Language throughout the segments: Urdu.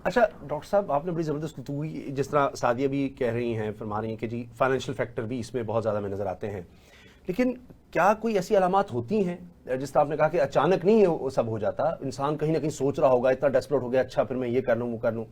اچھا ڈاکٹر صاحب، آپ نے بڑی زبردست گفتگو کی، جس طرح سعدیہ بھی کہہ رہی ہیں، فرما رہی ہیں کہ جی فائنینشیل فیکٹر بھی اس میں بہت زیادہ میں نظر آتے ہیں، لیکن کیا کوئی ایسی علامات ہوتی ہیں جس طرح آپ نے کہا کہ اچانک نہیں وہ سب ہو جاتا، انسان کہیں نہ کہیں سوچ رہا ہوگا، اتنا ڈیسپریٹ ہو گیا، اچھا پھر میں یہ کر لوں وہ کر لوں،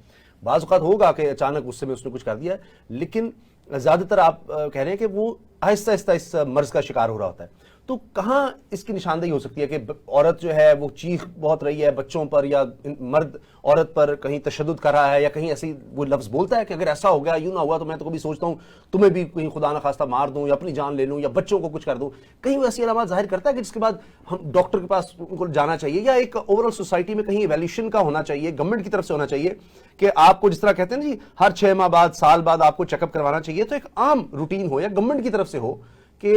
بعض اوقات ہوگا کہ اچانک غصے میں اس نے کچھ کر دیا، لیکن زیادہ تر آپ کہہ رہے ہیں کہ وہ آہستہ آہستہ اس مرض کا شکار ہو رہا ہوتا ہے. تو کہاں اس کی نشاندہی ہو سکتی ہے کہ عورت جو ہے وہ چیخ بہت رہی ہے بچوں پر، یا مرد عورت پر کہیں تشدد کر رہا ہے، یا کہیں ایسی وہ لفظ بولتا ہے کہ اگر ایسا ہو گیا، یوں نہ ہوا تو میں تو کبھی سوچتا ہوں تمہیں بھی کہیں خدا نہ خواستہ مار دوں یا اپنی جان لے لوں یا بچوں کو کچھ کر دوں. کہیں وہ ایسی علامات ظاہر کرتا ہے کہ جس کے بعد ہم ڈاکٹر کے پاس ان کو جانا چاہیے، یا ایک اوور آل سوسائٹی میں کہیں ایویلیوشن کا ہونا چاہیے، گورنمنٹ کی طرف سے ہونا چاہیے کہ آپ کو جس طرح کہتے ہیں نا جی ہر 6 ماہ بعد سال بعد آپ کو چیک اپ کروانا چاہیے، تو ایک عام روٹین ہو یا گورنمنٹ کی طرف سے ہو کہ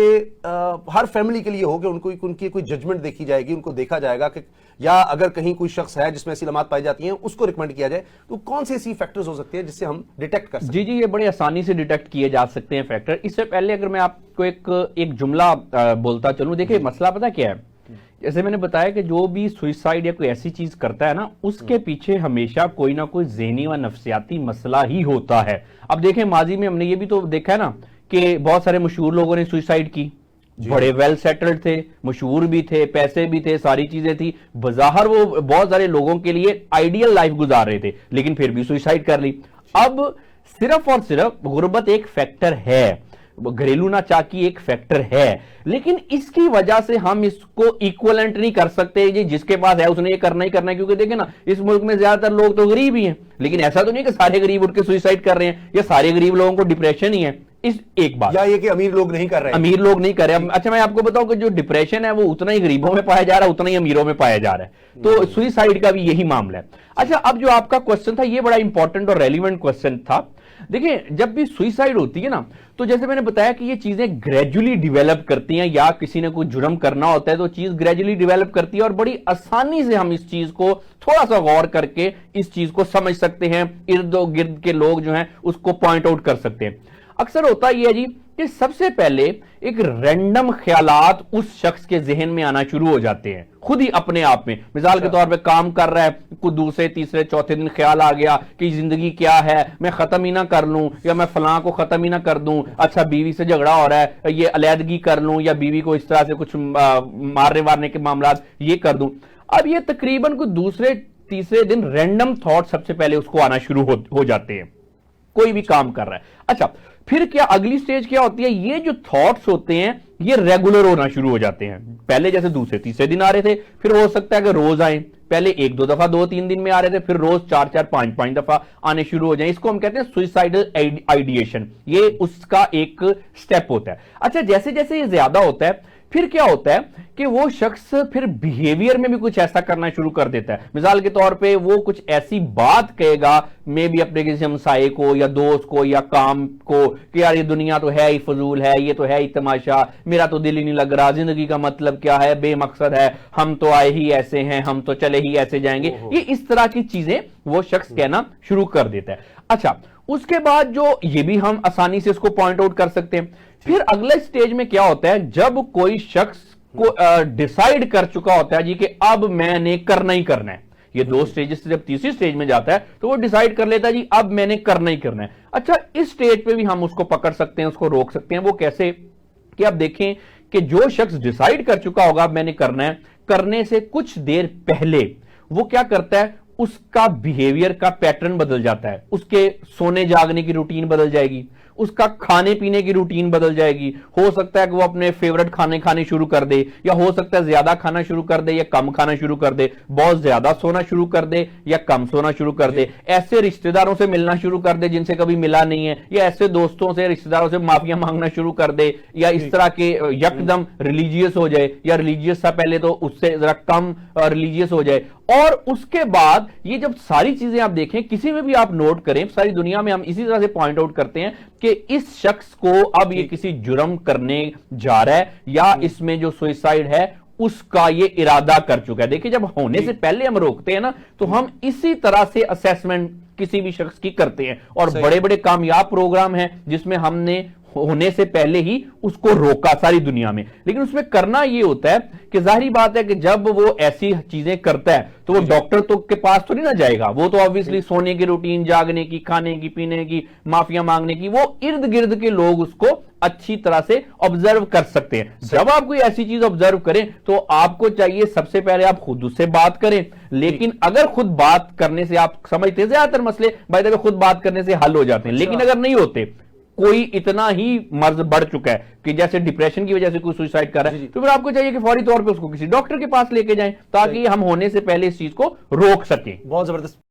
ہر فیملی کے لیے ہو کہ ان کی کوئی ججمنٹ دیکھی جائے گی، ان کو دیکھا جائے گا کہ یا اگر کہیں کوئی شخص ہے جس میں ایسی علامات پائی جاتی ہیں اس کو ریکمینڈ کیا جائے. تو کون سے ایسی فیکٹرز ہو سکتے ہیں جس سے ہم ڈیٹیکٹ کر سکتے ہیں؟ جی یہ بڑی آسانی سے ڈیٹیکٹ کیے جا سکتے ہیں فیکٹر. اس سے پہلے اگر میں آپ کو ایک جملہ بولتا چلوں، دیکھیں مسئلہ پتہ کیا ہے، جیسے میں نے بتایا کہ جو بھی سوئسائڈ یا کوئی ایسی چیز کرتا ہے نا، اس کے پیچھے ہمیشہ کوئی نہ کوئی ذہنی و نفسیاتی مسئلہ ہی ہوتا ہے. اب دیکھیں ماضی میں ہم نے یہ بھی تو دیکھا ہے نا کہ بہت سارے مشہور لوگوں نے سوئسائڈ کی، بڑے ویل سیٹلڈ تھے، مشہور بھی تھے، پیسے بھی تھے، ساری چیزیں تھی، بظاہر وہ بہت سارے لوگوں کے لیے آئیڈیل لائف گزار رہے تھے، لیکن پھر بھی سوئسائڈ کر لی. اب صرف اور صرف غربت ایک فیکٹر ہے، گھریلو ناچاکی ایک فیکٹر ہے، لیکن اس کی وجہ سے ہم اس کو ایکولنٹ نہیں کر سکتے جی جس کے پاس ہے اس نے یہ کرنا ہی کرنا ہے. کیونکہ دیکھیں نا اس ملک میں زیادہ تر لوگ تو غریب ہی ہیں، لیکن ایسا تو نہیں کہ سارے غریب اٹھ کے سوئسائڈ کر رہے ہیں یا سارے غریب لوگوں کو ڈپریشن ہی ہے. اس ایک بات، یا یہ کہ امیر لوگ نہیں کر رہے ہیں، امیر لوگ نہیں کر رہے. اچھا میں آپ کو بتاؤں کہ جو ڈپریشن ہے وہ اتنا ہی غریبوں میں پایا جا رہا ہے، اتنا ہی امیروں میں پایا جا رہا ہے. تو سوئسائڈ کا بھی یہی معاملہ ہے. اچھا اب جو آپ کا کوسچن تھا یہ بڑا امپورٹنٹ اور ریلیونٹ کوسچن تھا. دیکھیں جب بھی سوئسائڈ ہوتی ہے نا، تو جیسے میں نے بتایا کہ یہ چیزیں گریجولی ڈیویلپ کرتی ہیں، یا کسی نے کوئی جرم کرنا ہوتا ہے تو چیز گریجولی ڈیویلپ کرتی ہے، اور بڑی آسانی سے ہم اس چیز کو تھوڑا سا غور کر کے اس چیز کو سمجھ سکتے ہیں، ارد و گرد کے لوگ جو ہیں اس کو پوائنٹ آؤٹ کر سکتے ہیں. اکثر ہوتا یہ ہے جی کہ سب سے پہلے ایک رینڈم خیالات اس شخص کے ذہن میں آنا شروع ہو جاتے ہیں خود ہی اپنے آپ میں. مثال کے طور پہ کام کر رہا ہے، کوئی دوسرے تیسرے چوتھے دن خیال آ گیا کہ زندگی کیا ہے، میں ختم ہی نہ کر لوں، یا میں فلاں کو ختم ہی نہ کر دوں. اچھا بیوی سے جھگڑا ہو رہا ہے، یہ علیحدگی کر لوں، یا بیوی کو اس طرح سے کچھ مارنے وارنے کے معاملات یہ کر دوں. اب یہ تقریباً کوئی دوسرے تیسرے دن رینڈم تھاٹ سب سے پہلے اس کو آنا شروع ہو جاتے ہیں، کوئی بھی کام کر رہا ہے. اچھا پھر کیا اگلی سٹیج کیا ہوتی ہے، یہ جو تھاٹس ہوتے ہیں یہ ریگولر ہونا شروع ہو جاتے ہیں. پہلے جیسے دوسرے تیسرے دن آ رہے تھے، پھر ہو سکتا ہے کہ روز آئیں، پہلے 1-2 دفعہ 2-3 دن میں آ رہے تھے، پھر روز 4-4 5-5 دفعہ آنے شروع ہو جائیں. اس کو ہم کہتے ہیں سوئسائڈل آئیڈیشن، یہ اس کا ایک سٹیپ ہوتا ہے. اچھا جیسے جیسے یہ زیادہ ہوتا ہے پھر کیا ہوتا ہے کہ وہ شخص پھر بیہیویئر میں بھی کچھ ایسا کرنا شروع کر دیتا ہے. مثال کے طور پہ وہ کچھ ایسی بات کہے گا میں بھی اپنے کسی ہمسائے کو یا دوست کو یا کام کو کہ یار یہ دنیا تو ہے ہی فضول ہے، یہ تو ہے ہی تماشا، میرا تو دل ہی نہیں لگ رہا، زندگی کا مطلب کیا ہے، بے مقصد ہے، ہم تو آئے ہی ایسے ہیں، ہم تو چلے ہی ایسے جائیں گے. یہ اس طرح کی چیزیں وہ شخص کہنا شروع کر دیتا ہے. اچھا اس کے بعد جو یہ بھی ہم آسانی سے اس کو پوائنٹ آؤٹ کر سکتے ہیں. پھر اگلے سٹیج میں کیا ہوتا ہے، جب کوئی شخص کو ڈیسائیڈ کر چکا ہوتا ہے جی کہ اب میں نے کرنا ہی کرنا ہے. یہ 2 سٹیجز سے جب تیسری سٹیج میں جاتا ہے تو وہ ڈیسائیڈ کر لیتا ہے جی اب میں نے کرنا ہی کرنا ہے. اچھا اس سٹیج پہ بھی ہم اس کو پکڑ سکتے ہیں، اس کو روک سکتے ہیں. وہ کیسے کہ اب دیکھیں کہ جو شخص ڈیسائیڈ کر چکا ہوگا اب میں نے کرنا ہے، کرنے سے کچھ دیر پہلے وہ کیا کرتا ہے، اس کا بیہیویئر کا پیٹرن بدل جاتا ہے. اس کے سونے جاگنے کی روٹین بدل جائے گی، اس کا کھانے پینے کی روٹین بدل جائے گی. ہو سکتا ہے کہ وہ اپنے فیورٹ کھانے شروع کر دے، یا ہو سکتا ہے زیادہ کھانا شروع کر دے یا کم کھانا شروع کر دے، بہت زیادہ سونا شروع کر دے یا کم سونا شروع کر دے، ایسے رشتہ داروں سے ملنا شروع کر دے جن سے کبھی ملا نہیں ہے، یا ایسے دوستوں سے رشتہ داروں سے معافیاں مانگنا شروع کر دے، یا اس طرح کے یکدم ریلیجیس ہو جائے، یا ریلیجیس تھا پہلے تو اس سے ذرا کم ریلیجیس ہو جائے. اور اس کے بعد یہ جب ساری چیزیں آپ دیکھیں کسی میں بھی آپ نوٹ کریں، ساری دنیا میں ہم اسی طرح سے پوائنٹ آؤٹ کرتے ہیں کہ اس شخص کو اب یہ کسی جرم کرنے جا رہا ہے، یا اس میں جو سوئسائڈ ہے اس کا یہ ارادہ کر چکا ہے. دیکھیں جب ہونے سے پہلے ہم روکتے ہیں نا تو ہم اسی طرح سے اسیسمنٹ کسی بھی شخص کی کرتے ہیں. اور بڑے بڑے کامیاب پروگرام ہیں جس میں ہم نے ہونے سے پہلے ہی اس کو روکا ساری دنیا میں. لیکن اس میں کرنا یہ ہوتا ہے کہ ظاہری بات ہے کہ جب وہ ایسی چیزیں کرتا ہے تو وہ ڈاکٹر تو کے پاس تو نہیں نہ جائے گا, وہ تو obviously سونے کی روٹین, جاگنے کی, کھانے کی, پینے کی, معافیاں مانگنے کی, وہ ارد گرد کے لوگ اس کو اچھی طرح سے آبزرو کر سکتے ہیں. جب آپ کوئی ایسی چیز آبزرو کریں تو آپ کو چاہیے سب سے پہلے آپ خود اس سے بات کریں. لیکن اگر خود بات کرنے سے, آپ سمجھتے ہیں زیادہ تر مسئلے بائی دا وے خود بات کرنے سے حل ہو جاتے ہیں, لیکن اگر نہیں ہوتے, کوئی اتنا ہی مرض بڑھ چکا ہے کہ جیسے ڈپریشن کی وجہ سے کوئی سوسائڈ کر رہا ہے, تو پھر آپ کو چاہیے کہ فوری طور پہ اس کو کسی ڈاکٹر کے پاس لے کے جائیں تاکہ ہم ہونے سے پہلے اس چیز کو روک سکیں. بہت زبردست.